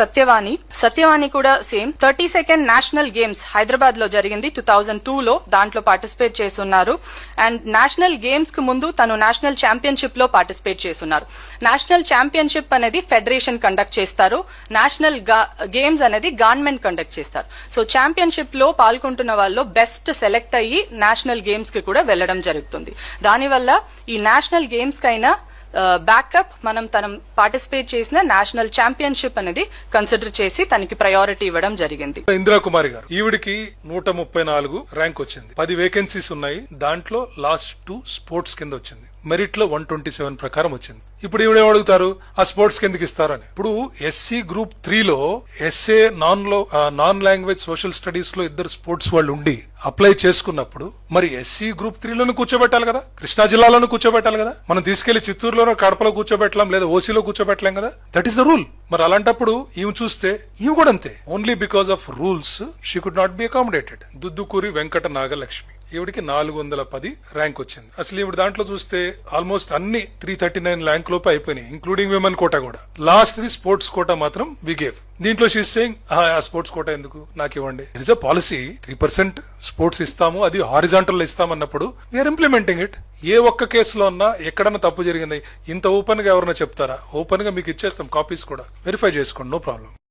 సత్యవాణి కూడా same 32nd national games Hyderabad లో జరిగింది 2002 లో. దాంట్లో పార్టిసిపేట్ చేస్తున్నారు. అండ్ నేషనల్ గేమ్స్ కు ముందు తను నేషనల్ ఛాంపియన్షిప్ లో పార్టిసిపేట్ చేస్తున్నారు. నేషనల్ ఛాంపియన్షిప్ అనేది ఫెడరేషన్ కండక్ట్ చేస్తారు. నేషనల్ గేమ్స్ అనేది గవర్నమెంట్ కండక్ట్ చేస్తారు. సో ఛాంపియన్షిప్ లో పాల్గొంటున్న వాళ్ళు బెస్ట్ సెలెక్ట్ అయ్యి నేషనల్ గేమ్స్ కి కూడా వెళ్లడం జరుగుతుంది. దానివల్ల ఈ నేషనల్ గేమ్స్ కైనా బ్యాకప్ మనం తనం పార్టిసిపేట్ చేసిన నేషనల్ ఛాంపియన్షిప్ అనేది కన్సిడర్ చేసి తనకి ప్రయారిటీ ఇవ్వడం జరిగింది. ఇందిరా కుమారి గారు ఈవిడికి 134 ర్యాంక్ వచ్చింది. 10 వేకెన్సీస్ ఉన్నాయి. దాంట్లో లాస్ట్ 2 స్పోర్ట్స్ కింద వచ్చింది. మెరిట్ లో 127 ప్రకారం వచ్చింది. ఇప్పుడు ఈవిడ అడుగుతారు ఆ స్పోర్ట్స్ కిందకి ఇస్తారు అని. ఇప్పుడు ఎస్సీ గ్రూప్ 3 లో SA non language social studies లో 2 స్పోర్ట్స్ వాళ్ళు ఉండి అప్లై చేసుకున్నప్పుడు మరి ఎస్సీ గ్రూప్ 3 లోనే కూర్చోబెట్టాలి కదా, కృష్ణా జిల్లాలోనే కూర్చోబెట్టాలి కదా. మనం తీసుకెళ్లి చిత్తూరులోనో కడపలో కూర్చోబెట్టలేం, లేదా ఓసీలో కూర్చోబెట్టలేం కదా. That is the rule. మరి అలాంటప్పుడు ఈమె చూస్తే ఈమె కూడా అంతే. Only because of rules she could not be accommodated. Duddukuri Venkata Nagalakshmi ఈవిడికి 410 ర్యాంక్ వచ్చింది. అసలు ఈవిడ దాంట్లో చూస్తే ఆల్మోస్ట్ అన్ని 339 ర్యాంక్ లోపు అయిపోయినాయి, ఇంక్లూడింగ్ విమెన్ కోటా కూడా. లాస్ట్ ది స్పోర్ట్స్ కోటా మాత్రం వి గేవ్. దీంట్లో షీస్ సేయింగ్ ఆ స్పోర్ట్స్ కోటా ఎందుకు నాకు ఇవ్వండి. It is a policy. 3% sports ఇస్తాము, అది హారిజాంటల్ ఇస్తామన్నప్పుడు వీఆర్ ఇంప్లిమెంటింగ్ ఇట్. ఏ ఒక్క కేసులో అన్నా ఎక్కడన్నా తప్పు జరిగింది ఇంత ఓపెన్ గా ఎవరన్నా చెప్తారా? ఓపెన్ గా మీకు ఇచ్చేస్తాం కాపీస్ కూడా, వెరిఫై చేసుకోండి, నో ప్రాబ్లం.